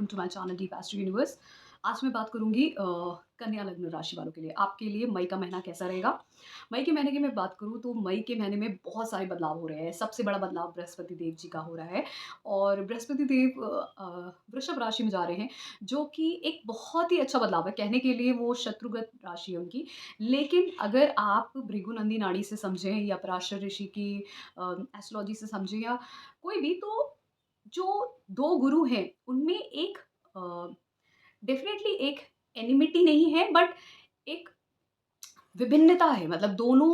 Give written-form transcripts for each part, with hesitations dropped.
To my channel D faster universe. आज मैं बात करूँगी कन्या लग्न राशि वालों के लिए। आपके लिए मई का महीना कैसा रहेगा? मई के महीने की मैं बात करूँ तो मई के महीने में बहुत सारे बदलाव हो रहे हैं। सबसे बड़ा बदलाव बृहस्पति देव जी का हो रहा है और बृहस्पति देव वृषभ राशि में जा रहे हैं, जो कि एक बहुत ही अच्छा बदलाव है। कहने के लिए वो शत्रुगत राशि है उनकी, लेकिन अगर आप भृगु नंदी नाड़ी से समझें या पराशर ऋषि की एस्ट्रोलॉजी से समझें या कोई भी, तो जो 2 गुरु हैं, उनमें एक डेफ़िनेटली एक एनिमिटी नहीं है, बट एक विभिन्नता है। मतलब दोनों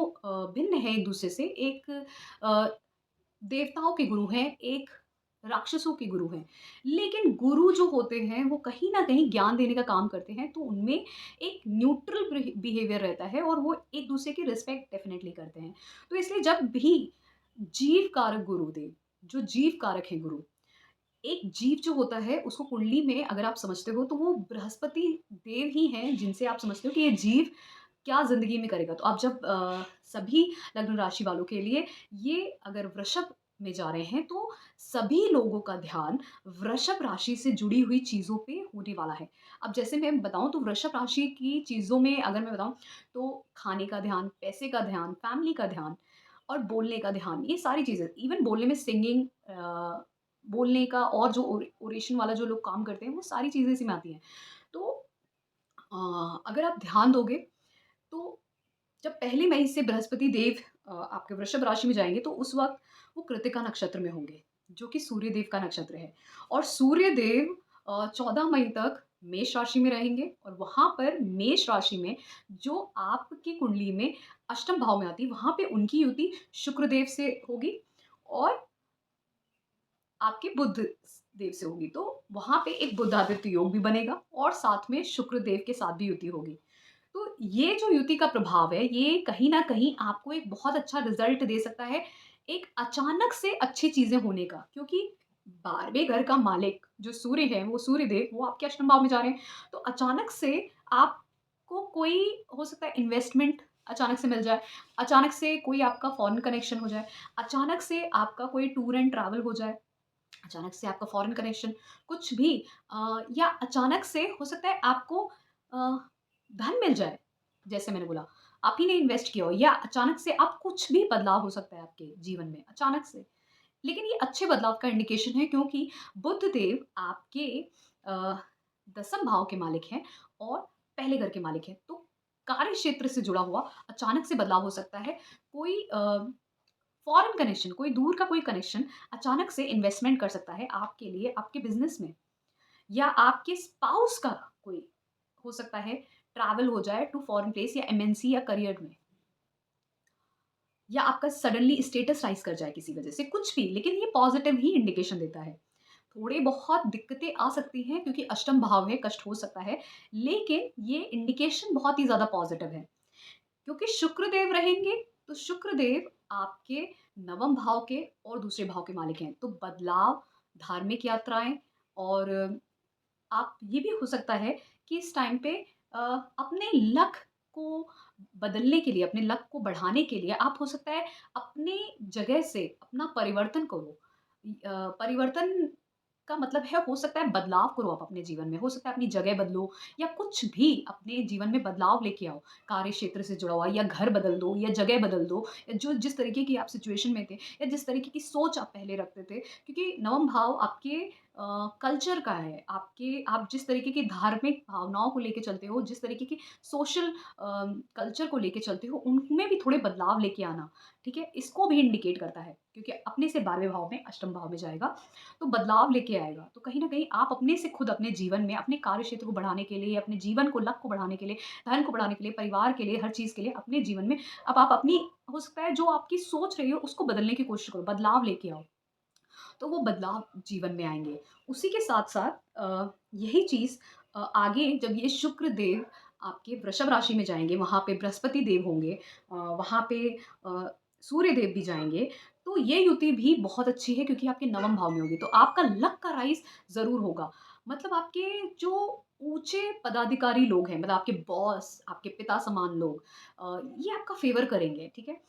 भिन्न हैं एक-दूसरे से। एक अ, देवताओं के गुरु हैं, एक राक्षसों के गुरु हैं। लेकिन गुरु जो होते हैं, वो कहीं न कहीं ज्ञान देने का काम करते हैं, तो उनमें एक न्यूट्रल बिहेवियर रहता है और वो एक-दूसरे की रिस्पेक्ट डेफ़िनेटली करते हैं। तो इसलिए जब भी जीव कारक गुरुदेव, जो जीव कारक हैं गुरु, एक जीव जो होता है उसको कुंडली में अगर आप समझते हो तो वो बृहस्पति देव ही हैं, जिनसे आप समझते हो कि ये जीव क्या ज़िंदगी में करेगा। तो आप जब सभी लग्न राशि वालों के लिए ये अगर वृषभ में जा रहे हैं, तो सभी लोगों का ध्यान वृषभ राशि से जुड़ी हुई चीज़ों पे होने वाला है। अब जैसे मैं बताऊँ तो वृषभ राशि की चीज़ों में अगर मैं बताऊँ, तो खाने का ध्यान, पैसे का ध्यान, फैमिली का ध्यान और बोलने का ध्यान, ये सारी चीज़ें, इवन बोलने में सिंगिंग, बोलने का और जो ओरेशन वाला जो लोग काम करते हैं, वो सारी चीज़ें इसी में आती हैं। तो अगर आप ध्यान दोगे, तो जब पहली मई से बृहस्पति देव आपके वृषभ राशि में जाएँगे, तो उस वक़्त वो कृत्तिका नक्षत्र में होंगे, जो कि सूर्य देव का नक्षत्र है। और सूर्य देव 14 मई तक मेष राशि में रहेंगे और वहाँ पर मेष राशि में जो आपकी कुंडली में अष्टम भाव में आती है, वहाँ पे उनकी युति शुक्र देव से होगी और आपके बुध देव से होगी। तो वहाँ पे एक बुधादित्य योग भी बनेगा और साथ में शुक्र देव के साथ भी युति होगी। तो ये जो युति का प्रभाव है, ये कहीं न कहीं आपको एक बहुत अच्छा रिज़ल्ट दे सकता है, एक अचानक से अच्छी चीज़ें होने का। क्योंकि 12वें घर का मालिक जो सूर्य है, वो सूर्यदेव, वो आपके अष्टम भाव में जा रहे हैं। तो अचानक से आपको कोई हो सकता है इन्वेस्टमेंट अचानक से मिल जाए, अचानक से कोई आपका फ़ॉरेन कनेक्शन हो जाए, अचानक से आपका कोई टूर एंड ट्रैवल हो जाए, अचानक से आपका फ़ॉरेन कनेक्शन, कुछ भी या अचानक से हो सकता है आपको अ, धन मिल जाए, जैसे मैंने बोला, आप ही ने इन्वेस्ट किया हो या अचानक से आप कुछ भी बदलाव हो सकता है आपके जीवन में, अचानक से। लेकिन ये अच्छे बदलाव का इंडिकेशन है, क्योंकि बुध देव आपके अ, 10th भाव के मालिक हैं और पहले घर के मालिक हैं। तो कार्य क्षेत्र से जुड़ा हुआ अचानक से बदलाव हो सकता है। कोई फॉरेन कनेक्शन, कोई दूर का कोई कनेक्शन अचानक से इन्वेस्टमेंट कर सकता है आपके लिए, आपके बिज़नेस में, या आपके स्पाउस का कोई हो सकता है ट्रैवल हो जाए टू फॉरेन प्लेस या एमएनसी या करियर में, या आपका सडनली स्टेटस राइज़ कर जाए किसी वजह से, कुछ भी, लेकिन ये पॉज़िटिव ही इंडिकेशन देता है। थोड़ी बहुत दिक्कतें आ सकती हैं क्योंकि अष्टम भाव है, कष्ट हो सकता है, लेकिन ये इंडिकेशन बहुत ही ज़्यादा पॉज़िटिव है। क्योंकि शुक्रदेव रहेंगे, तो शुक्रदेव आपके 9वें भाव के और दूसरे भाव के मालिक हैं। तो बदलाव, धार्मिक यात्राएँ और आप ये भी हो सकता है कि इस टाइम पे अ, अपने लक को बदलने के लिए, अपने लक को बढ़ाने के लिए आप हो सकता है अपने जगह से अपना परिवर्तन करो। परिवर्तन का मतलब है, हो सकता है बदलाव करो आप अपने जीवन में, हो सकता है अपनी जगह बदलो या कुछ भी अपने जीवन में बदलाव लेके आओ। कार्य क्षेत्र से जुड़ा हुआ, या घर बदल दो या जगह बदल दो, या जो जिस तरीके की आप सिचुएशन में थे या जिस तरीके की सोच आप पहले रखते थे। क्योंकि 9वाँ भाव आपके कल्चर का है, आपके आप जिस तरीके की धार्मिक भावनाओं को लेके चलते हो, जिस तरीके की सोशल कल्चर को लेके चलते हो, उनमें भी थोड़े बदलाव लेके आना, ठीक है? इसको भी इंडिकेट करता है, क्योंकि अपने से 12वें भाव में, अष्टम भाव में जाएगा, तो बदलाव लेके आएगा। तो कहीं न कहीं आप अपने से खुद अपने जीवन में, अपने कार्य क्षेत्र को बढ़ाने के लिए, अपने जीवन को, लक को बढ़ाने के लिए, धन को बढ़ाने के लिए, परिवार के लिए, हर चीज़ के लिए अपने जीवन में अब आप अपनी हो सकता है जो आपकी सोच रही हो उसको बदलने की कोशिश करो, बदलाव लेके आओ। तो वो बदलाव जीवन में आएँगे। उसी के साथ-साथ यही चीज़ आगे जब ये शुक्र देव आपके वृषभ राशि में जाएँगे, वहाँ पे बृहस्पति देव होंगे, वहाँ पे अ, सूर्य देव भी जाएँगे, तो ये युति भी बहुत अच्छी है क्योंकि आपके 9वें भाव में होगी। तो आपका लक का राइज़ ज़रूर होगा। मतलब आपके जो ऊँचे पदाधिकारी लोग हैं, मतलब आपके बॉस, आपके पिता समान लोग, ये आपका फ़ेवर करेंगे, ठीक है?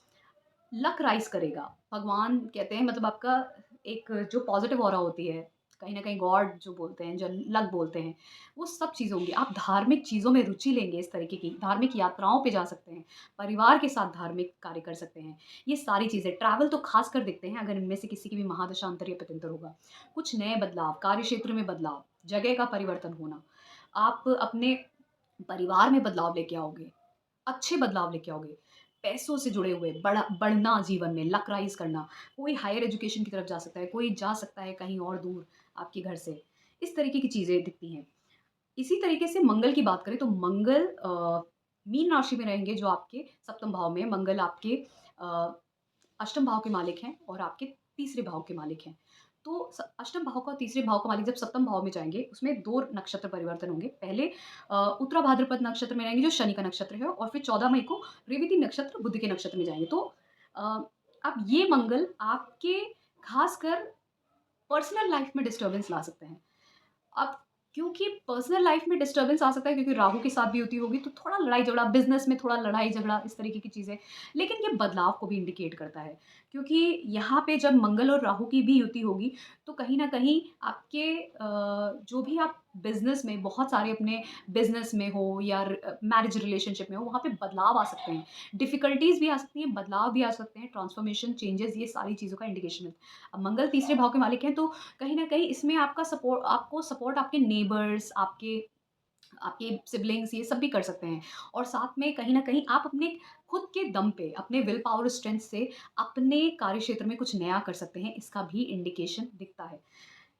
लक राइज़ करेगा। भगवान कहते हैं, मतलब आपका एक जो पॉज़िटिव ऑरा होती है, कहीं न कहीं गॉड जो बोलते हैं, जो लक बोलते हैं, वो सब चीज़ें होंगी। आप धार्मिक चीज़ों में रुचि लेंगे इस तरीके की, धार्मिक यात्राओं पे जा सकते हैं, परिवार के साथ धार्मिक कार्य कर सकते हैं। ये सारी चीज़ें ट्रैवल तो ख़ासकर दिखते हैं अगर इनमें से किसी की भी महादशांतर या पतिंतर होगा। कुछ नए बदलाव, कार्यक्षेत्र में बदलाव, जगह का परिवर्तन होना, आप अपने परिवार में बदलाव लेके आओगे, अच्छे बदलाव लेके आओगे। पैसों से जुड़े हुए बढ़ना जीवन में, लक राइज़ करना, कोई हायर एजुकेशन की तरफ जा सकता है, कोई जा सकता है कहीं और दूर आपके घर से। इस तरीके की चीज़ें दिखती हैं। इसी तरीके से मंगल की बात करें तो मंगल मीन राशि में रहेंगे जो आपके सप्तम भाव में, मंगल आपके अ, अष्टम भाव के मालिक हैं और आपके तीसरे भाव के मालिक हैं। तो अष्टम भाव का तीसरे भाव का मालिक जब सप्तम भाव में जाएँगे, उसमें 2 नक्षत्र परिवर्तन होंगे। पहले उत्तरा भाद्रपद नक्षत्र में रहेंगे जो शनि का नक्षत्र है और फिर 14 मई को रेवती नक्षत्र बुध के नक्षत्र में जाएँगे। तो अ, अब ये मंगल आपके खासकर पर्सनल लाइफ़ में डिस्टर्बेंस ला सकते हैं। अब क्योंकि पर्सनल लाइफ में डिस्टर्बेंस आ सकता है क्योंकि राहु के साथ भी युति होगी तो थोड़ा लड़ाई-झगड़ा, बिज़नेस में थोड़ा लड़ाई-झगड़ा इस तरीके की चीज़ें। लेकिन ये बदलाव को भी इंडिकेट करता है क्योंकि यहाँ पे जब मंगल और राहु की भी युति होगी तो कहीं न कहीं आपके जो भी आप बिज़नेस में बहुत सारे अपने बिज़नेस में हो या मैरिज रिलेशनशिप में हो, वहाँ पे बदलाव आ सकते हैं। डिफ़िकल्टीज़ भी आ सकती हैं, बदलाव भी आ सकते हैं, ट्रांसफ़ॉर्मेशन, चेंजेज़ ये सारी चीज़ों का इंडिकेशन है। अब मंगल तीसरे भाव के मालिक हैं तो कहीं न कहीं इसमें आपको सपोर्ट आपके नेबर्स, आपके आपके सिबलिंग्स ये सब भी कर सकते हैं और साथ में कहीं न कहीं आप अपने खुद के दम पे, अपने विल पावर स्ट्रेंथ से अपने कार्यक्षेत्र में कुछ नया कर सकते हैं, इसका भी इंडिकेशन दिखता है।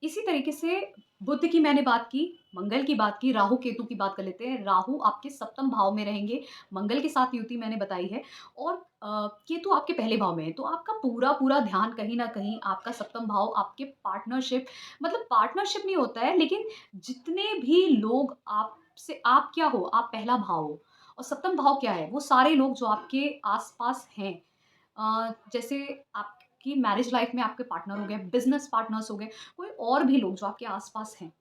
इसी तरीके से बुध की मैंने बात की, मंगल की बात की, राहु केतु की बात कर लेते हैं। राहु आपके सप्तम भाव में रहेंगे, मंगल के साथ युति मैंने बताई है और केतु आपके पहले भाव में है। तो आपका पूरा-पूरा ध्यान कहीं न कहीं आपका सप्तम भाव आपके पार्टनरशिप मतलब पार्टनरशिप नहीं होता है लेकिन जितने भी लोग आपसे आप क्या हो, आप पहला भाव हो और सप्तम भाव क्या है? वो सारे लोग जो आपके आस-पास हैं। जैसे आपकी मैरिज लाइफ में आपके पार्टनर हो गए, बिज़नेस पार्टनर्स हो गए, कोई और भी लोग जो आपके आस-पास हैं।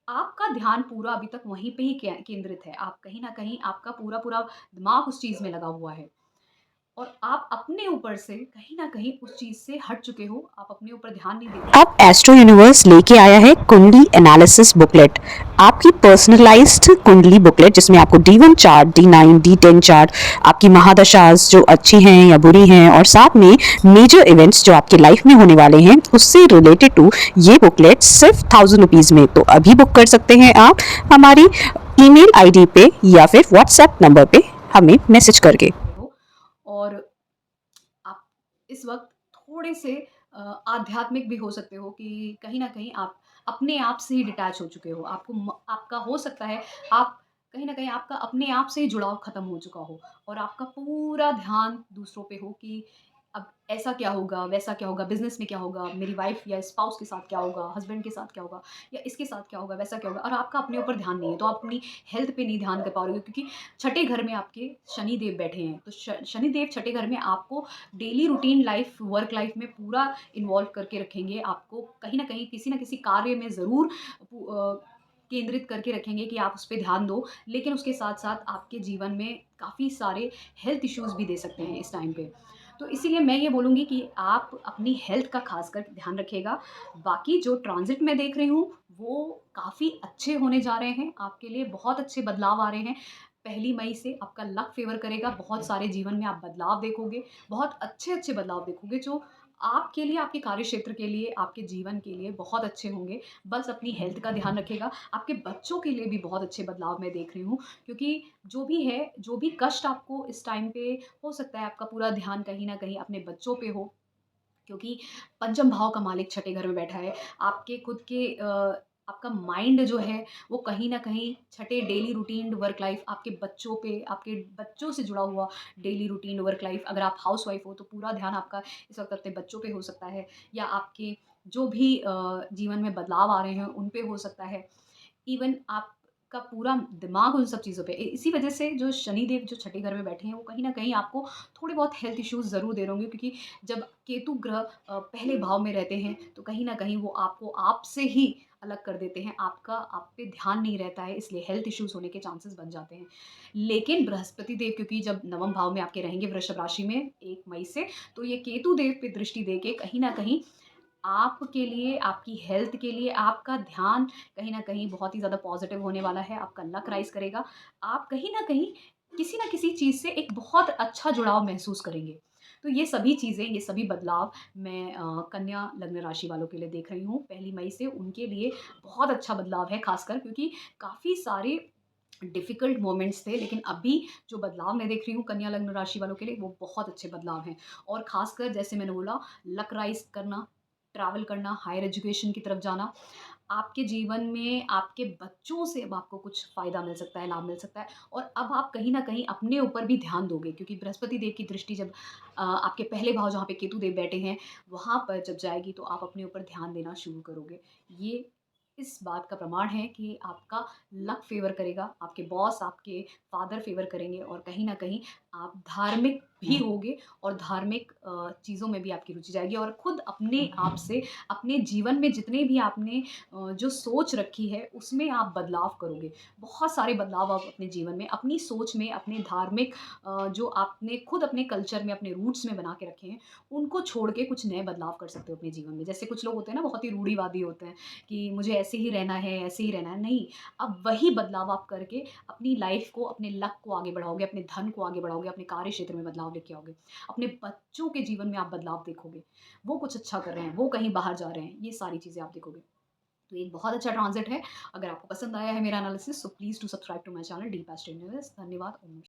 आपका ध्यान पूरा अभी तक वहीं पे ही केंद्रित है। आप कहीं न कहीं आपका पूरा-पूरा दिमाग उस चीज़ में लगा हुआ है। और आप अपने ऊपर से कहीं न कहीं उस चीज़ से हट चुके हो, आप अपने ऊपर ध्यान नहीं दे रहे अब एस्ट्रो यूनिवर्स लेके आया है कुंडली एनालिसिस बुकलेट। आपकी पर्सनलाइज्ड कुंडली बुकलेट जिसमें आपको D1 chart, D9, D10 chart, आपकी महादशास जो अच्छी हैं या बुरी हैं और साथ में मेजर इवेंट्स जो आपके लाइफ में होने वाले हैं उससे रिलेटेड टू ये बुकलेट सिर्फ 1000 रुपीज में। तो अभी बुक कर सकते हैं आप हमारी ईमेल आईडी पे या फिर व्हाट्सएप नंबर पे हमें मैसेज करके। हो और आप इस वक़्त थोड़े-से आध्यात्मिक भी हो सकते हो कि कहीं न कहीं आप अपने आप से ही डिटैच हो चुके हो। आपका हो सकता है आप कहीं न कहीं आपका अपने आप से ही जुड़ाव ख़त्म हो चुका हो और आपका पूरा ध्यान दूसरों पे हो कि अब ऐसा क्या होगा, वैसा क्या होगा, बिज़नेस में क्या होगा, मेरी वाइफ़ या स्पाउस के साथ क्या होगा, हस्बैंड के साथ क्या होगा या इसके साथ क्या होगा, वैसा क्या होगा और आपका अपने ऊपर ध्यान नहीं है। तो आप अपनी हेल्थ पे नहीं ध्यान कर पा रहे हो क्योंकि छठे घर में आपके शनि देव बैठे हैं। तो शनि देव छठे घर में आपको daily routine life work life में पूरा इन्वॉल्व करके रखेंगे। आपको कहीं न कहीं किसी न किसी कार्य में ज़रूर केंद्रित करके रखेंगे कि आप उस पे ध्यान दो। लेकिन उसके साथ-साथ आपके जीवन में काफ़ी सारे हेल्थ इश्यूज़ भी दे सकते हैं इस टाइम पे। तो इसीलिए मैं ये बोलूँगी कि आप अपनी हेल्थ का ख़ासकर ध्यान रखिएगा। बाकी जो ट्रांज़िट मैं देख रही हूँ, वो काफ़ी अच्छे होने जा रहे हैं। आपके लिए बहुत अच्छे बदलाव आ रहे हैं। पहली मई से आपका लक फ़ेवर करेगा, बहुत सारे जीवन में आप बदलाव देखोगे, बहुत अच्छे-अच्छे बदलाव देखोगे जो आपके लिए, आपके कार्यक्षेत्र के लिए, आपके जीवन के लिए बहुत अच्छे होंगे। बस अपनी हेल्थ का ध्यान रखिएगा, आपके बच्चों के लिए भी बहुत अच्छे बदलाव मैं देख रही हूँ क्योंकि जो भी है, जो भी कष्ट आपको इस टाइम पे हो सकता है आपका पूरा ध्यान कहीं न कहीं अपने बच्चों पे हो क्योंकि पंचम भाव का मालिक छठे घर में बैठा है। आपके खुद के आपका माइंड जो है वो कहीं न कहीं छठे डेली रूटीन वर्क लाइफ़ आपके बच्चों पे, आपके बच्चों से जुड़ा हुआ डेली रूटीन वर्क लाइफ़ अगर आप हाउसवाइफ़ हो तो पूरा ध्यान आपका इस वक़्त अपने बच्चों पे हो सकता है या आपके जो भी जीवन में बदलाव आ रहे हैं उन पे हो सकता है। इवन आपका पूरा दिमाग उन सब चीज़ों पे इसी वजह से जो शनिदेव जो छठे घर में बैठे हैं वो कहीं न कहीं आपको थोड़े बहुत हेल्थ इश्यूज़ ज़रूर दे रहे होंगे क्योंकि जब केतु ग्रह पहले भाव में रहते हैं तो कहीं न कहीं वो आपको आपसे ही अलग कर देते हैं। आपका आप पे ध्यान नहीं रहता है इसलिए हेल्थ इश्यूज़ होने के चांसेस बन जाते हैं। लेकिन बृहस्पति देव क्योंकि जब नवम भाव में आपके रहेंगे वृषभ राशि में 1 मई से तो ये केतु देव पे दृष्टि देके कहीं न कहीं आपके लिए, आपकी हेल्थ के लिए आपका ध्यान कहीं न कहीं बहुत ही ज़्यादा पॉज़िटिव होने वाला है, आपका लक राइज़ करेगा। आप कहीं न कहीं किसी न किसी चीज़ से एक बहुत अच्छा जुड़ाव महसूस करेंगे। तो ये सभी चीज़ें, ये सभी बदलाव मैं कन्या लग्न राशि वालों के लिए देख रही हूँ। पहली मई से उनके लिए बहुत अच्छा बदलाव है, ख़ासकर क्योंकि काफ़ी सारे डिफ़िकल्ट मोमेंट्स थे, लेकिन अभी जो बदलाव मैं देख रही हूँ कन्या लग्न राशि वालों के लिए, वो बहुत अच्छे बदलाव हैं। और ख़ासकर जैसे मैंने बोला, लक राइज़ करना, ट्रैवल करना, हायर एजुकेशन की तरफ जाना, आपके जीवन में आपके बच्चों से अब आपको कुछ फ़ायदा मिल सकता है, लाभ मिल सकता है, और अब आप कहीं न कहीं अपने ऊपर भी ध्यान दोगे, क्योंकि बृहस्पति देव की दृष्टि जब आपके पहले भाव जहाँ पे केतु देव बैठे हैं, वहाँ पर जब जाएगी तो आप अपने ऊपर ध्यान देना शुरू करोगे। ये इस बात का प्रमाण है कि आपका लक फ़ेवर करेगा, आपके बॉस, आपके फ़ादर फ़ेवर करेंगे, और कहीं न कहीं आप धार्मिक भी होगे, और धार्मिक चीज़ों में भी आपकी रुचि जाएगी, और खुद अपने आप से अपने जीवन में जितने भी आपने जो सोच रखी है उसमें आप बदलाव करोगे। बहुत सारे बदलाव आप अपने जीवन में, अपनी सोच में, अपने धार्मिक जो आपने खुद अपने कल्चर में, अपने रूट्स में बना के रखे हैं, उनको छोड़ के कुछ नए बदलाव कर सकते हो अपने जीवन में। जैसे कुछ लोग होते हैं ना, बहुत ही रूढ़िवादी होते हैं कि मुझे ऐसे ही रहना है, ऐसे ही रहना है। नहीं, अब वही बदलाव आप करके अपनी लाइफ़ को, अपने लक को आगे बढ़ाओगे, अपने धन को आगे बढ़ाओगे, अपने कार्य क्षेत्र में बदलाव लेके आओगे। अपने बच्चों के जीवन में आप बदलाव देखोगे। वो कुछ अच्छा कर रहे हैं, वो कहीं बाहर जा रहे हैं, ये सारी चीज़ें आप देखोगे। तो एक बहुत अच्छा ट्रांज़िट है। अगर आपको पसंद आया है मेरा analysis, so please do subscribe to my channel deep astro universe. धन्यवाद। ओम